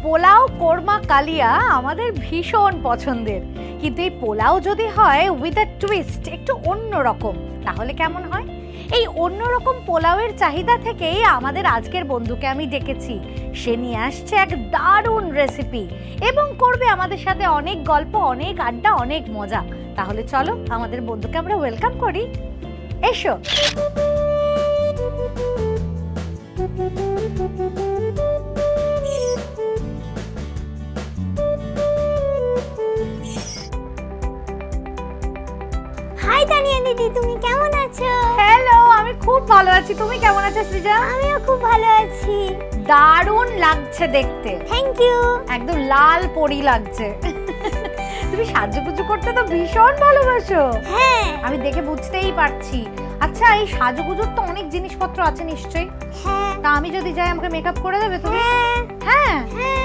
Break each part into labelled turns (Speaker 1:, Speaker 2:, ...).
Speaker 1: পোলাও কোরমা কালিয়া আমাদের ভীষণ পছন্দের, কিন্তু এই পোলাও যদি হয় উইথ আ টুইস্ট, একটু অন্যরকম, তাহলে কেমন হয়? এই অন্যরকম পোলাওয়ের চাহিদা থেকেই আমাদের আজকের বন্ধুকে আমি ডেকেছি। সে নিয়ে আসছে এক দারুণ রেসিপি এবং করবে আমাদের সাথে অনেক গল্প, অনেক আড্ডা, অনেক মজা। তাহলে চলো আমাদের বন্ধুকে আমরা ওয়েলকাম করি। এসো।
Speaker 2: হাই তানিয়া দিদি, তুমি কেমন আছো?
Speaker 1: হ্যালো, আমি খুব ভালো আছি। তুমি কেমন আছো সৃজা?
Speaker 2: আমিও খুব ভালো আছি।
Speaker 1: দারুণ লাগছে দেখতে।
Speaker 2: Thank you.
Speaker 1: একদম লাল পরি লাগছে। তুমি সাজুগুজু করতে তো ভীষণ ভালোবাসো।
Speaker 2: হ্যাঁ,
Speaker 1: আমি দেখে বুঝতেই পারছি। আচ্ছা, এই সাজুগুজুর তো অনেক জিনিসপত্র আছে নিশ্চয়ই।
Speaker 2: হ্যাঁ।
Speaker 1: তা আমি যদি যাই আমাকে মেকআপ করে দেবে তুমি?
Speaker 2: হ্যাঁ।
Speaker 1: হ্যাঁ।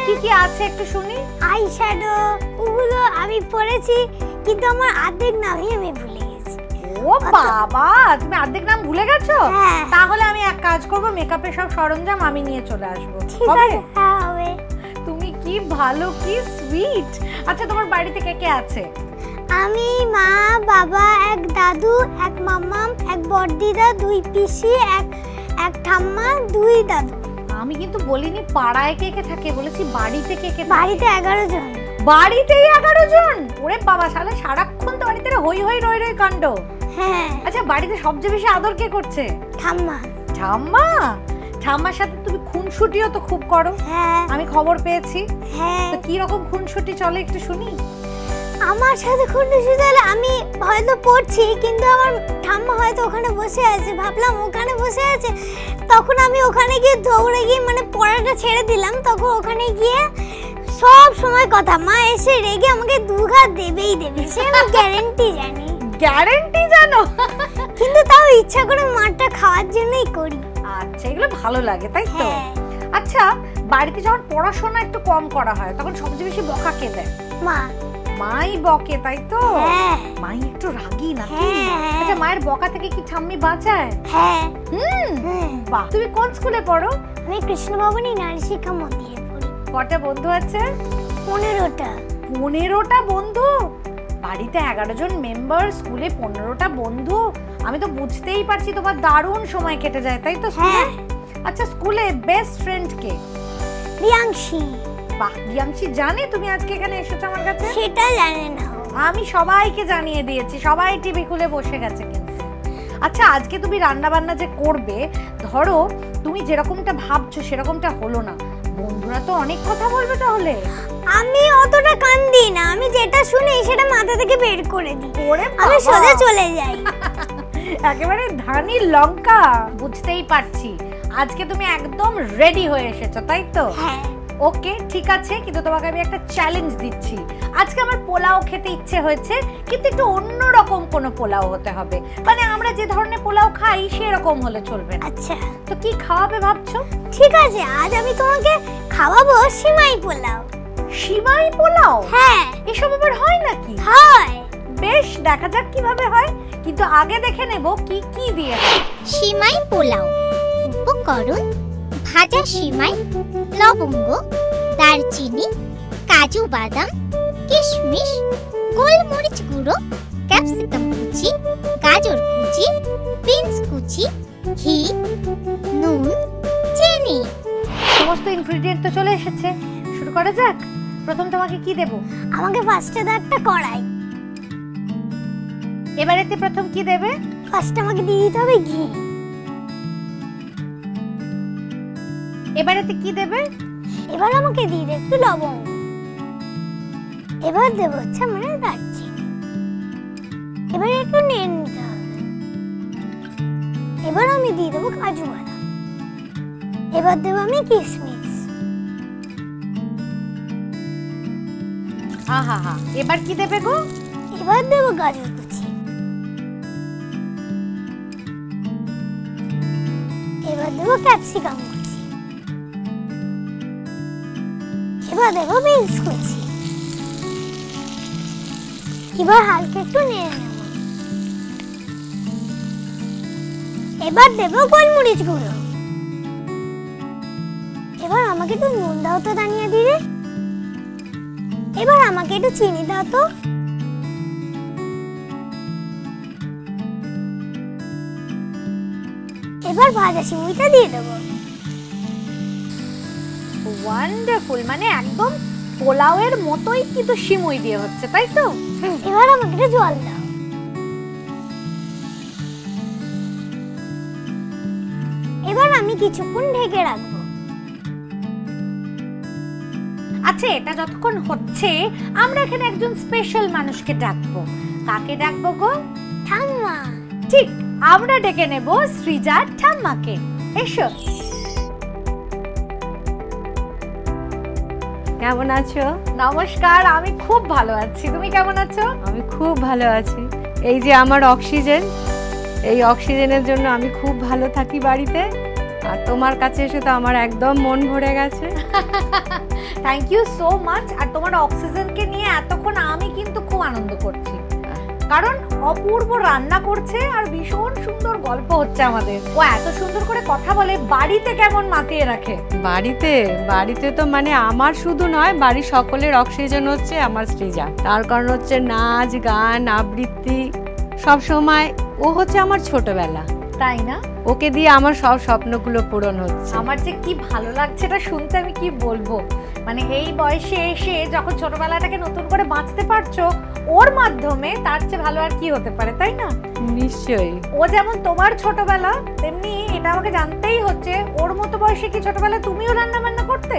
Speaker 1: কি কি আছে একটু শুনি।
Speaker 2: আই শ্যাডো ওগুলো আমি পরেছি, কিন্তু আমার অর্ধেক নামই আমি ভুলে গেছি।
Speaker 1: ও বাবা, তুমি অর্ধেক নাম ভুলে গেছো? তাহলে আমি এক কাজ করব, মেকআপের সব সরঞ্জাম আমি নিয়ে চলে আসবো।
Speaker 2: ঠিক আছে? হ্যাঁ, হবে।
Speaker 1: তুমি কি ভালো, কি সুইট। আচ্ছা, তোমার বাড়িতে কে কে আছে?
Speaker 2: আমি, মা, বাবা, এক দাদু, এক মাম্মাম, এক বড়দিদা, দুই পিসি, এক ঠাম্মা, দুই দাদু।
Speaker 1: আমি কিন্তু বলিনি পাড়ায় কে কে থাকে, বলেছি বাড়িতে কে কে।
Speaker 2: বাড়িতে 11 জন।
Speaker 1: বাড়িতেই 11 জন? ওরে বাবা, শালা সারাক্ষণ তো বাড়িতে হই হই রই রই কাণ্ড।
Speaker 2: হ্যাঁ।
Speaker 1: আচ্ছা, বাড়িতে সবচেয়ে বেশি আদর কে করছে?
Speaker 2: ঠাম্মা।
Speaker 1: ঠাম্মা? ঠাম্মার সাথে তুমি খুনসুটিও তো খুব করো।
Speaker 2: হ্যাঁ,
Speaker 1: আমি খবর পেয়েছি।
Speaker 2: হ্যাঁ।
Speaker 1: তো কি রকম খুনসুটি চলে একটু শুনি।
Speaker 2: আমার সাথে খুনসুটি চলে, আমি হয়তো পড়ছি, কিন্তু আমার ঠাম্মা হয়তো ওখানে বসে আছে, ভাবলাম ওখানে বসে আছে, তখন আমি ওখানে গিয়ে দৌড়ে গিয়ে মানে পড়াটা ছেড়ে দিলাম, তখন ওখানে গিয়ে সব সময় কথা, মা এসে রেগে আমাকে দুঘাত দেবেই দেবে, সে আমি গ্যারান্টি জানি।
Speaker 1: গ্যারান্টি জানো?
Speaker 2: কিন্তু তাও ইচ্ছা করে মারটা খাওয়ার জন্যই করি।
Speaker 1: আচ্ছা, এগুলো ভালো লাগে তাই তো? আচ্ছা, বাড়িতে যখন পড়াশোনা একটু কম করা হয় তখন সবচেয়ে বেশি বকা কে দেয়?
Speaker 2: মা।
Speaker 1: মাই বকে তাই তো?
Speaker 2: হ্যাঁ।
Speaker 1: মাই একটু রাগী নাকি?
Speaker 2: হ্যাঁ।
Speaker 1: আচ্ছা, মায়ের বকা থেকে কি ঠাম্মি বাঁচায়?
Speaker 2: হ্যাঁ।
Speaker 1: বাহ। তুমি কোন স্কুলে পড়ো?
Speaker 2: আমি কৃষ্ণ ভবনী নারী শিক্ষা মন্দিরে পড়ি।
Speaker 1: কটা বন্ধু আছে?
Speaker 2: 15টা।
Speaker 1: 15টা বন্ধু? বাড়িতে 11 জন মেম্বার, স্কুলে 15টা বন্ধু। আমি তো বুঝতেই পারছি তোমার দারুণ সময় কেটে যায় তাই তো স্কুলে? আচ্ছা, স্কুলে বেস্ট ফ্রেন্ড কে?
Speaker 2: রিয়াংশী।
Speaker 1: বাহ, রিয়াংশী জানে তুমি আজকে এখানে এসেছো আমার কাছে?
Speaker 2: সেটা জানে না।
Speaker 1: আমি সবাইকে জানিয়ে দিয়েছি, সবাই টিভি খুলে বসে গেছে কিন্তু। আচ্ছা, আজকে তুমি রান্না বান্না যে করবে, ধরো তুমি যেরকমটা ভাবছো সেরকমটা হলো না, বন্ধুরা তো অনেক কথা বলবে তাহলে।
Speaker 2: আমি অতটা কান দিই না, আমি যেটা শুনি সেটা মাথা থেকে বের করে দিই।
Speaker 1: ওরে বাবা,
Speaker 2: আমি সোজা চলে যাই।
Speaker 1: একেবারে ধানি লঙ্কা। বুঝতেই পারছি আজকে তুমি একদম রেডি হয়ে এসেছো তাই তো?
Speaker 2: হ্যাঁ।
Speaker 1: ওকে, ঠিক আছে, কিন্তু তোমাকে আমি একটা চ্যালেঞ্জ দিচ্ছি। আজকে আমার পোলাও খেতে ইচ্ছে হয়েছে, কিন্তু একটু অন্যরকম কোনো পোলাও হতে হবে, মানে আমরা যে ধরনের পোলাও খাই সেরকম হলে চলবে না।
Speaker 2: আচ্ছা,
Speaker 1: তো কি খাওয়াবে ভাবছো?
Speaker 2: ঠিক আছে, আজ আমি তোমাকে খাওয়াবো সিমাই পোলাও।
Speaker 1: সিমাই পোলাও?
Speaker 2: হ্যাঁ।
Speaker 1: এসব আবার হয় নাকি?
Speaker 2: হয়।
Speaker 1: বেশ, দেখা যাক কিভাবে হয়, কিন্তু আগে দেখে নেব কি কি দিয়ে হয়।
Speaker 3: সিমাই পোলাও। উপকরণ: ভাজা সিমাই, লবঙ্গ, দারচিনি, কাজু বাদাম, কিশমিশ, গোলমরিচ গুঁড়ো, ক্যাপসিকাম কুচি, গাজর কুচি, বিনস কুচি, ঘি, নুন, চিনি।
Speaker 1: সমস্ত ইনগ্রেডিয়েন্ট তো চলে এসেছে, শুরু করা যাক। প্রথম তোমাকে কি দেব?
Speaker 2: আমাকে ফার্স্টে দাও একটা কড়াই।
Speaker 1: এবারেতে প্রথম কি দেবে?
Speaker 2: ফার্স্টে আমাকে দিয়ে দিতে হবে ঘি।
Speaker 1: এবারেতে কি দেবে?
Speaker 2: এবার আমাকে দিয়ে দে একটু লবঙ্গ। এবার দেবো হচ্ছে মানে দারচিনি। এবার একটু নেড়ে নিতে হবে। এবার আমি দিয়ে দেবো কাজু বাদাম। এবার দেবো আমি কিশমিশ।
Speaker 1: আহা হা, এবার কি দেবে গো?
Speaker 2: এবার দেবো গাজর কুচি। এবার দেবো ক্যাপসিকাম কুচি। এবার দেবো বিনস কুচি। এবার হালকা একটু নেড়ে নেব। এবার দেব গোলমরিচ গুঁড়ো। এবার আমাকে একটু নুন দাও তো দানিয়া দিদি। এবার আমাকে একটু চিনি দাও তো। এবার ভাজা সিমুইটা দিয়ে দেবো।
Speaker 1: ওয়ান্ডারফুল, মানে একদম পোলাওয়ের মতোই কিন্তু সিমুই দিয়ে হচ্ছে, তাই তো?
Speaker 2: এবার আমাকে একটু জল দাও। এবার আমি কিছুক্ষণ ঢেকে রাখবো।
Speaker 1: আচ্ছা, এটা যতক্ষণ হচ্ছে আমরা এখানে একজন স্পেশাল মানুষকে ডাকবো। কাকে ডাকবো গো?
Speaker 2: ঠাম্মা।
Speaker 1: ঠিক, আমরা ডেকে নেব সৃজার ঠাম্মাকে। এসো।
Speaker 4: কেমন আছো?
Speaker 1: নমস্কার, আমি খুব ভালো আছি। তুমি কেমন আছো?
Speaker 4: আমি খুব ভালো আছি। এই যে আমার অক্সিজেন, এই অক্সিজেনের জন্য আমি খুব ভালো থাকি বাড়িতে। আর তোমার কাছে এসে তো আমার একদম মন ভরে গেছে।
Speaker 1: Thank you so much. আর তোমার অক্সিজেনকে নিয়ে এতক্ষণ আমি কিন্তু খুব আনন্দ করছি, কারণ অপূর্ব রান্না করছে আর ভীষণ সুন্দর গল্প হচ্ছে আমাদের। ও এত সুন্দর করে কথা বলে, বাড়িতে কেমন মাতিয়ে রাখে।
Speaker 4: বাড়িতে তো মানে আমার শুধু নয়, বাড়ির সকলের অক্সিজেন হচ্ছে আমার সৃজা। তার কারণ হচ্ছে নাচ গান আবৃত্তি সব সময় ও হচ্ছে আমার ছোটবেলা,
Speaker 1: তাই না?
Speaker 4: ওকে দিয়ে আমার সব স্বপ্নগুলো পূরণ হচ্ছে।
Speaker 1: আমার যে কি ভালো লাগছে এটা শুনতে, আমি কি বলবো। মানে এই বয়সে এসে যখন ছোটবেলাটাকে নতুন করে বাঁচতে পারছো ওর মাধ্যমে, তার চেয়ে ভালো আর কি হতে পারে, তাই না?
Speaker 4: নিশ্চয়ই।
Speaker 1: ও যেমন তোমার ছোটবেলা, তেমনি এটা আমাকে জানতেই হচ্ছে ওর মতো বয়সে কি ছোটবেলায় তুমিও রান্না বান্না করতে?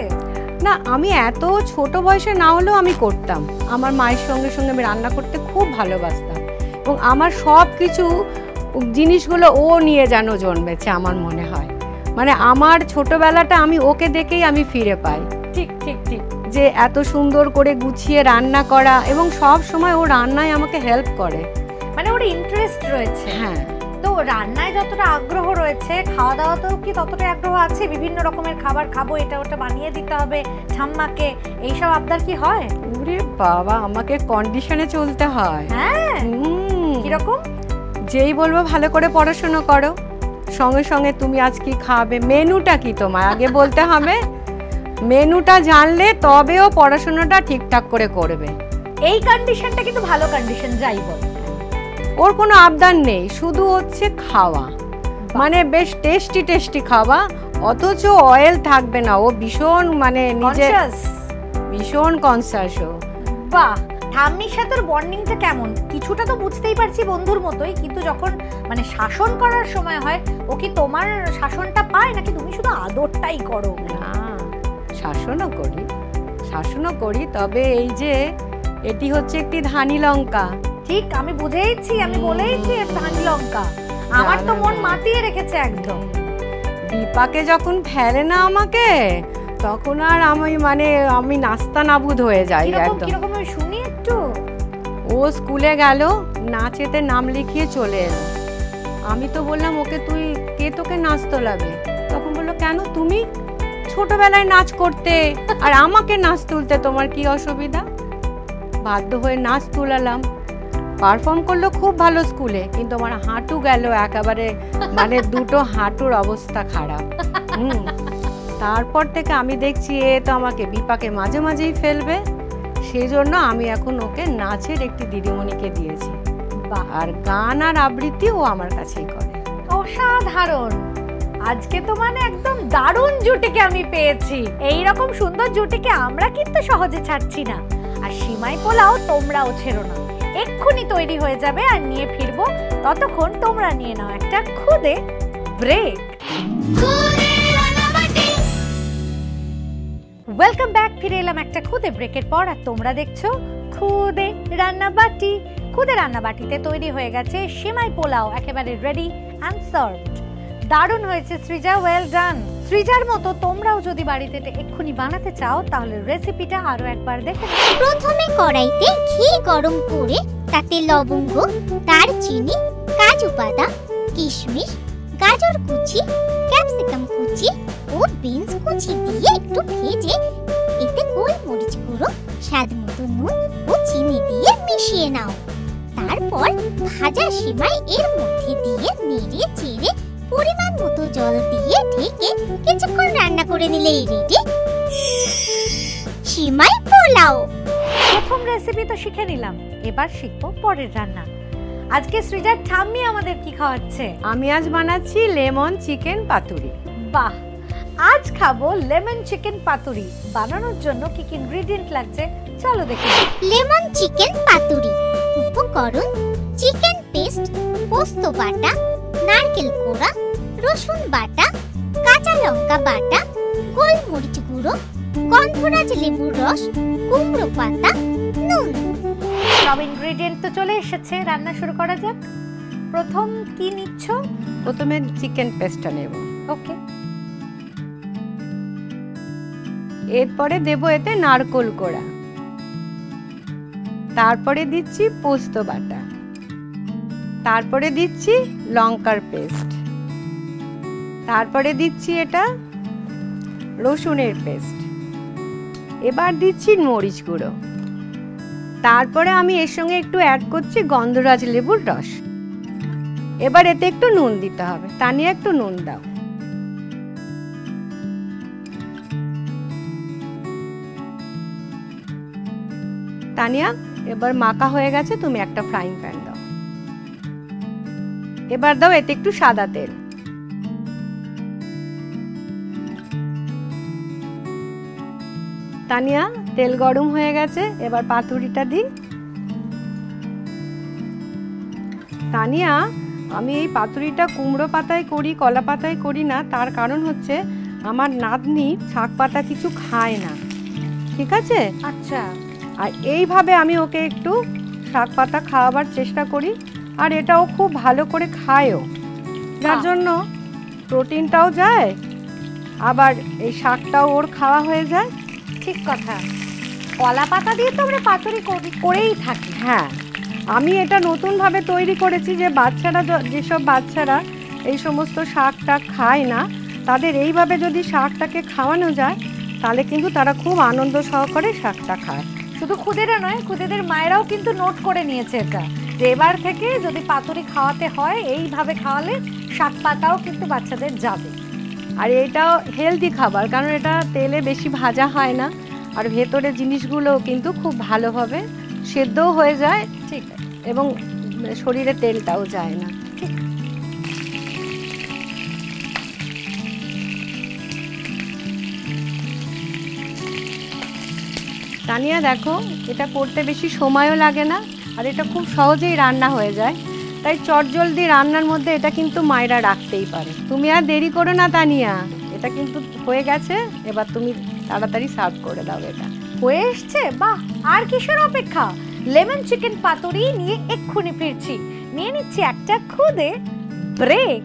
Speaker 4: না, আমি এত ছোট বয়সে না হলেও আমি করতাম। আমার মায়ের সঙ্গে সঙ্গে আমি রান্না করতে খুব ভালোবাসতাম, এবং আমার সব কিছু জিনিসগুলো ও নিয়ে যেন জন্মেছে আমার মনে হয়। মানে আমার ছোটবেলাটা আমি ওকে দেখেই আমি ফিরে পাই।
Speaker 1: ঠিক ঠিক ঠিক,
Speaker 4: যে এত সুন্দর করে গুছিয়ে রান্না করা, এবং সব সময় ও রান্নায় আমাকে হেল্প করে।
Speaker 1: মানে ওর ইন্টারেস্ট রয়েছে।
Speaker 4: হ্যাঁ,
Speaker 1: তো রান্নায় যতটা আগ্রহ রয়েছে, খাওয়া দাওয়াতেও কি ততটা আগ্রহ আছে? বিভিন্ন রকমের খাবার খাবো, এটা ওটা বানিয়ে দিতে হবে ঠাম্মাকে, এইসব আবদার কি হয়?
Speaker 4: ওরে বাবা, আমাকে কন্ডিশনে চলতে হয়।
Speaker 1: হ্যাঁ, কিরকম?
Speaker 4: যেই বলবো ভালো করে পড়াশোনা করো, সঙ্গে সঙ্গে তুমি আজ কি খাবে, মেনুটা কি তোমার আগে বলতে হবে। মেনুটা জানলে তবেও পড়াশোনাটা ঠিকঠাক করে করবে।
Speaker 1: এই কন্ডিশনটা কিন্তু ভালো কন্ডিশন, যাই বল।
Speaker 4: ওর কোনো আবদার নেই, শুধু হচ্ছে খাওয়া, মানে বেশ টেস্টি টেস্টি খাওয়া, অথচ অয়েল থাকবে না। ও ভীষণ মানে নিজে ভীষণ কনসাস। ও
Speaker 1: বাহ, ঠাম্মির সাথে ওর বন্ডিংটা কেমন? কিছুটা তো বুঝতেই পারছি বন্ধুর মতোই, কিন্তু যখন মানে শাসন করার সময় হয়, ও কি তোমার শাসনটা পায় নাকি তুমি শুধু আদরটাই করো?
Speaker 4: না, শাসনও করি, তবে এই যে এটি হচ্ছে একটি ধানি লঙ্কা।
Speaker 1: ঠিক, আমি বুঝেইছি, আমি বলেইছি ধানি লঙ্কা। আমার তো মন মাতিয়ে রেখেছে একদম।
Speaker 4: দীপাকে যখন ফেলে না আমাকে, তখন আর আমি নাস্তা নাবুদ হয়ে যাই একদম।
Speaker 1: কিরকম শুনি একটু।
Speaker 4: ও স্কুলে গেল, নাচেতে নাম লিখিয়ে চলে এলো। আমি তো বললাম ওকে, কে তোকে নাচ তোলাবে? তখন বললো, কেন, তুমি ছোটবেলায় নাচ করতে আর আমাকে নাচ তুলতে তোমার কি অসুবিধা? বাধ্য হয়ে নাচ তুলালাম। পারফর্ম করলো খুব ভালো স্কুলে, কিন্তু আমার হাঁটু গেল একেবারে, মানে দুটো হাঁটুর অবস্থা খারাপ। তারপর থেকে আমি দেখছি এ তো আমাকে বিপাকে মাঝে মাঝেই ফেলবে, সেই জন্য আমি এখন ওকে নাচের একটি দিদিমণিকে দিয়েছি, আর গান আর আবৃত্তি ও আমার কাছেই করে।
Speaker 1: অসাধারণ, আজকে তো মানে একদম দারুণ জুটিকে আমি পেয়েছি। এই রকম সুন্দর জুটিকে আমরা কিন্তু সহজে ছাড়ছি না। আর সিমাই পোলাও তোমরাও ছেড়ো না, এক্ষুনি তৈরি হয়ে যাবে আর নিয়ে ফিরবো। ততক্ষণ তোমরা নিয়ে নাও একটা খুদে ব্রেক। ওয়েলকাম ব্যাক, ফিরে এলাম একটা খুদে ব্রেকের পর, আর তোমরা দেখছো খুদে রান্নাবাটি। খুদে রান্নাবাটিতে তৈরি হয়ে গেছে সিমাই পোলাও, একেবারে রেডি অ্যান্ড সার্ভড। দারুণ হয়েছে সৃজা, ওয়েল ডান। সৃজার মতো তোমরাও যদি বাড়িতে এক্ষুনি বানাতে চাও, তাহলে রেসিপিটা আরো একবার দেখে নাও।
Speaker 3: প্রথমে কড়াইতে ঘি গরম করে তাতে লবঙ্গ, দারচিনি, কাজু বাদাম, কিশমিশ, গাজর কুচি, ক্যাপসিকাম কুচি ও বিনস কুচি দিয়ে একটু ভেজে এতে গোলমরিচ গুঁড়ো, স্বাদ মতো নুন ও চিনি দিয়ে মিশিয়ে নাও। তারপর ভাজা সিমাই এর মধ্যে দিয়ে নেড়ে চেড়ে পরিমাণ মতো জল দিয়ে ঢেকে কিছুক্ষণ রান্না করে নিলেই রেডি সিমাই পোলাও।
Speaker 1: প্রথম রেসিপি তো শিখে নিলাম, এবার শিখবো পরের রান্না। আজকে সৃজার ঠাম্মি আমাদের কি খাওয়াচ্ছে?
Speaker 4: আমি আজ বানাচ্ছি লেমন চিকেন পাতুরি।
Speaker 1: বাহ, আজ খাবো লেমন চিকেন পাতুরি। বানানোর জন্য কি কি ইনগ্রেডিয়েন্ট লাগছে চলো দেখি।
Speaker 3: লেমন চিকেন পাতুরি উপকরণ: চিকেন পেস্ট, পোস্ত বাটা, নারকেল কোড়া, রসুন বাটা, কাঁচা লঙ্কা বাটা, গোলমরিচ গুঁড়ো, গন্ধরাজ লেবুর রস, কুমড়ো পাতা, নুন।
Speaker 1: সব ইনগ্রেডিয়েন্ট তো চলে এসেছে, রান্না শুরু করা যাক। প্রথম কি নিচ্ছ?
Speaker 4: প্রথমে চিকেন পেস্টটা নেব।
Speaker 1: ওকে।
Speaker 4: এরপরে দেব এতে নারকেল কোড়া, তারপরে দিচ্ছি পোস্ত বাটা, তারপরে দিচ্ছি লঙ্কার পেস্ট, তারপরে দিচ্ছি এটা রসুনের পেস্ট, এবার দিচ্ছি মরিচ গুঁড়ো, তারপরে আমি এর সঙ্গে একটু অ্যাড করছি গন্ধরাজ লেবুর রস। এবার এতে একটু নুন দিতে হবে, তানিয়া একটু নুন দাও। তানিয়া এবার মাখা হয়ে গেছে, তুমি একটা ফ্রাইং প্যান দাও। এবার দাও এতে একটু সাদা তেল। তানিয়া তেল গরম হয়ে গেছে, এবার পাতুরিটা দিই। তানিয়া আমি এই পাতুরিটা কুমড়ো পাতায় করি, কলা পাতায় করি না, তার কারণ হচ্ছে আমার নাতনি শাক পাতা কিছু খায় না, ঠিক আছে?
Speaker 1: আচ্ছা।
Speaker 4: আর এইভাবে আমি ওকে একটু শাক পাতা খাওয়াবার চেষ্টা করি, আর এটাও খুব ভালো করে খায়ও, যার জন্য প্রোটিনটাও যায়, আবার এই শাকটাও ওর খাওয়া হয়ে যায়।
Speaker 1: ঠিক কথা, কলা পাতা দিয়ে তো আমরা পাতুরি করেই থাকি।
Speaker 4: হ্যাঁ, আমি এটা নতুনভাবে তৈরি করেছি যে বাচ্চারা, যেসব বাচ্চারা এই সমস্ত শাকটা খায় না, তাদের এইভাবে যদি শাকটাকে খাওয়ানো যায় তাহলে কিন্তু তারা খুব আনন্দ সহকারে শাকটা খায়।
Speaker 1: শুধু খুদেরা নয়, খুদেদের মায়েরাও কিন্তু নোট করে নিয়েছে এটা, যে এবার থেকে যদি পাতুরি খাওয়াতে হয় এইভাবে খাওয়ালে শাক পাতাও কিন্তু বাচ্চাদের যাবে।
Speaker 4: আর এটাও হেলদি খাবার, কারণ এটা তেলে বেশি ভাজা হয় না, আর ভেতরে জিনিসগুলো কিন্তু খুব ভালোভাবে সেদ্ধও হয়ে যায়,
Speaker 1: ঠিক,
Speaker 4: এবং শরীরে তেলটাও যায় না। তানিয়া দেখো, এটা করতে বেশি সময়ও লাগে না, আর এটা খুব সহজেই রান্না হয়ে যায়, তাই চটজলদি রান্নার মধ্যে এটা কিন্তু মায়েরা রাখতেই পারে। তুমি আর দেরি করো না তানিয়া, এটা কিন্তু হয়ে গেছে, এবার তুমি তাড়াতাড়ি সার্ভ করে দাও। এটা
Speaker 1: হয়ে এসছে, বাহ, আর কিসের অপেক্ষা? লেমন চিকেন পাতুরি নিয়ে এক্ষুনি ফিরছি, নিয়ে নিচ্ছি একটা খুদে ব্রেক।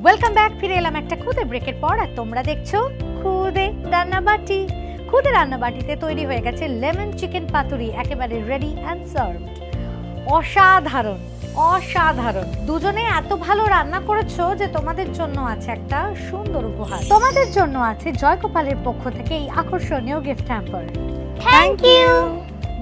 Speaker 1: ওয়েলকাম ব্যাক, ফিরে এলাম একটা খুদে ব্রেকের পর, আর তোমরা দেখছো খুদে রান্নাবাটি। খুদে রান্নাবাটিতে তৈরি হয়ে গেছে লেমন চিকেন পাতুরি, একেবারে রেডি অ্যান্ড সার্ভড। অসাধারণ, অসাধারণ। দুজনে এত ভালো রান্না করেছো যে তোমাদের জন্য আছে একটা সুন্দর উপহার। তোমাদের জন্য আছে জয়গোপালের পক্ষ থেকে এই আকর্ষণীয় গিফট হ্যাম্পার।
Speaker 2: Thank you.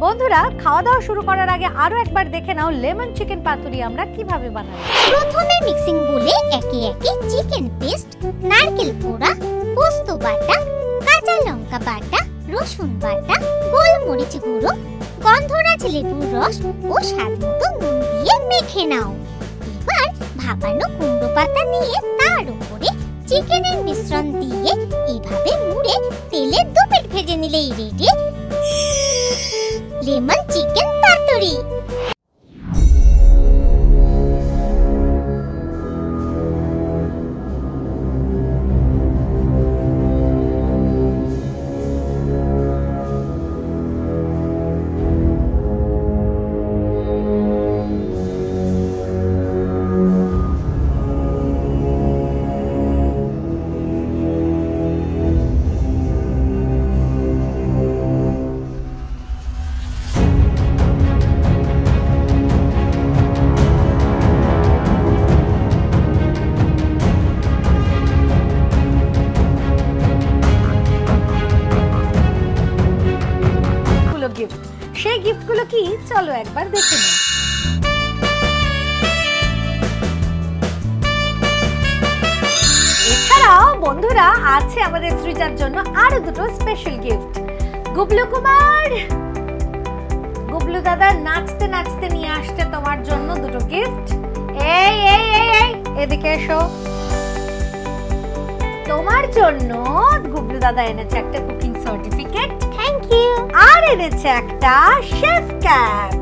Speaker 1: বন্ধুরা, খাওয়া দাওয়া শুরু করার আগে আরো একবার দেখে নাও লেমন চিকেন পাতুরি আমরা কিভাবে বানাই।
Speaker 3: প্রথমে মিক্সিং বলে একে একে চিকেন পেস্ট, নারকেল কোড়া, পোস্ত বাটা, কাঁচা লঙ্কা বাটা, রসুন বাটা, গোলমরিচ গুঁড়ো, গন্ধরাজ লেবুর রস ও স্বাদমতো নুন দিয়ে মেখে নাও। এবার ভাপানো কুমড়ো পাতা নিয়ে তার উপরে চিকেনের মিশ্রণ দিয়ে এইভাবে মুড়ে তেলে দুপিট ভেজে নিলেই রেডি লেমন চিকেন পাতুরি।
Speaker 1: সেই গিফটগুলো কি চলো একবার দেখে নিই। এছাড়াও বন্ধুরা আছে আমাদের সৃজার জন্য আরো দুটো স্পেশাল গিফট। গুবলু কুমার, গুবলু দাদা নাচতে নাচতে নিয়ে আসছে তোমার জন্য দুটো গিফট। এই এই এই এই এদিকে এসো। তোমার জন্য গুবলু দাদা এনেছে একটা কুকিং সার্টিফিকেট,
Speaker 2: থ্যাংক ইউ।
Speaker 1: আর এনেছে একটা শেফ ক্যাপ।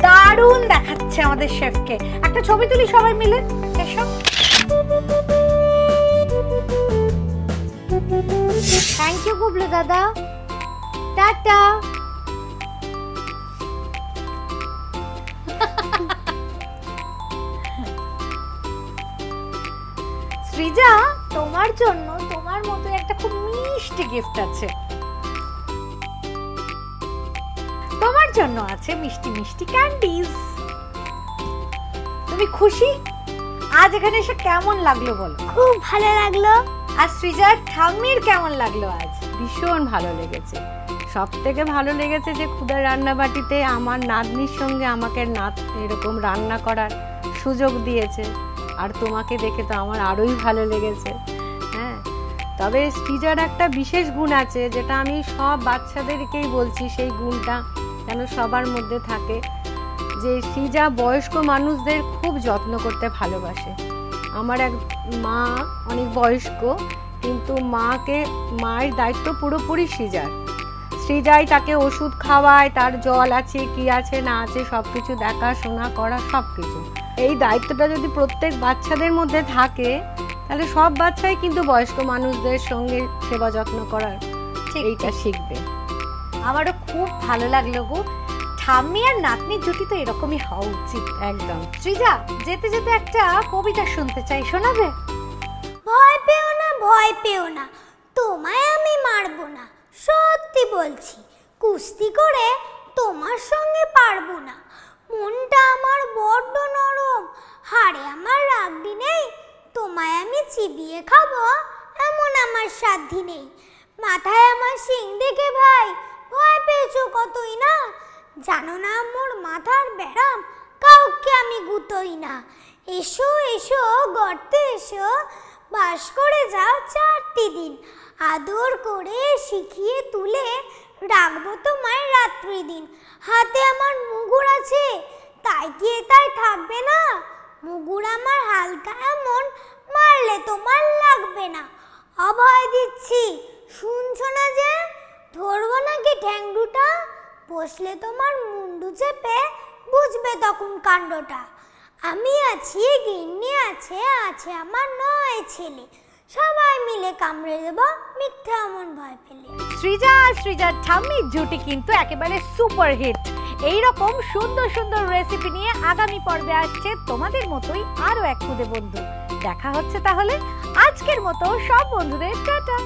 Speaker 1: দারুণ দেখাচ্ছে আমাদের শেফকে। একটা ছবি তুলি সবাই মিলে, এসো। থ্যাংক ইউ গুবলু দাদা, টাটা। সৃজা, তোমার জন্য তোমার মতো একটা খুব মিষ্টি গিফট আছে। তোমার জন্য আছে মিষ্টি মিষ্টি ক্যান্ডিজ। তুমি খুশি? আজ এখানে এসে কেমন লাগলো বলো?
Speaker 2: খুব ভালো লাগলো।
Speaker 1: আর সৃজার ঠাম্মির কেমন লাগলো আজ?
Speaker 4: ভীষণ ভালো লেগেছে। সব থেকে ভালো লেগেছে যে ক্ষুদার রান্নাবাটিতে আমার নাতনির সঙ্গে আমাকে এরকম রান্না করার সুযোগ দিয়েছে। আর তোমাকে দেখে তো আমার আরোই ভালো লেগেছে। হ্যাঁ, তবে সৃজার একটা বিশেষ গুণ আছে যেটা আমি সব বাচ্চাদেরকেই বলছি, সেই গুণটা যেন সবার মধ্যে থাকে, যে সৃজা বয়স্ক মানুষদের খুব যত্ন করতে ভালোবাসে। আমার এক মা অনেক বয়স্ক, কিন্তু মায়ের দায়িত্ব পুরোপুরি সৃজাই তাকে ওষুধ খাওয়ায়, তার জল আছে কি আছে না আছে সব কিছু দেখাশোনা করা, সব কিছু। এই দায়িত্বটা যদি প্রত্যেক বাচ্চাদের মধ্যে থাকে তাহলে সব বাচ্চাই কিন্তু বয়স্ক মানুষদের সঙ্গে সেবা যত্ন করার এইটা শিখবে।
Speaker 1: আমারও খুব ভালো লাগলো গো। ঠাম্মি আর নাতনির জুটি তো এরকমই হওয়া উচিত।
Speaker 4: একদম।
Speaker 1: সৃজা, যেতে যেতে একটা কবিতা শুনতে চাই, শোনাবে?
Speaker 2: ভয় পেও না, ভয় পেও না, তোমায় আমি মারবো না, সত্যি বলছি, কুস্তি করে তোমার সঙ্গে পারবো না। মনটা আমার বড্ড নরম, হাড়ে আমার রাগডি নেই, তোমায় আমি চিবিয়ে খাবো এমন আমার সাধ্যি নেই। মাথায় আমার শিং দেখে ভাই ভয় পেয়েছো কতই না, জানো না মোর মাথার ব্যারাম, কাউকে আমি গুতোই না। এসো এসো গর্তে এসো, বাস করে যাও 4টি দিন, আদর করে শিখিয়ে তুলে রাখবো তোমায় রাত্রি দিন। হাতে আমার মুগুর আছে, তাই কি তাই থাকবে না, মুগুর আমার হালকা এমন, মারলে তোমার লাগবে না। অভয় দিচ্ছি শুনছো না যে, ধরবো নাকি ঠ্যাং দুটা, বসলে তোমার মুন্ডু চেপে বুঝবে তখন কাণ্ডটা। আমি আছি, গিন্নি আছে, আছে আমার 9 ছেলে, সবাই মিলে কামড়ে দেব মিথ্যা এমন ভয় পেলে।
Speaker 1: সৃজা আর সৃজার ঠাম্মির জুটি কিন্তু একেবারে সুপার হিট। এইরকম সুন্দর সুন্দর রেসিপি নিয়ে আগামী পর্বে আসছে তোমাদের মতোই আরো এক খুদে বন্ধু। দেখা হচ্ছে তাহলে। আজকের মতো সব বন্ধুদের টাটা।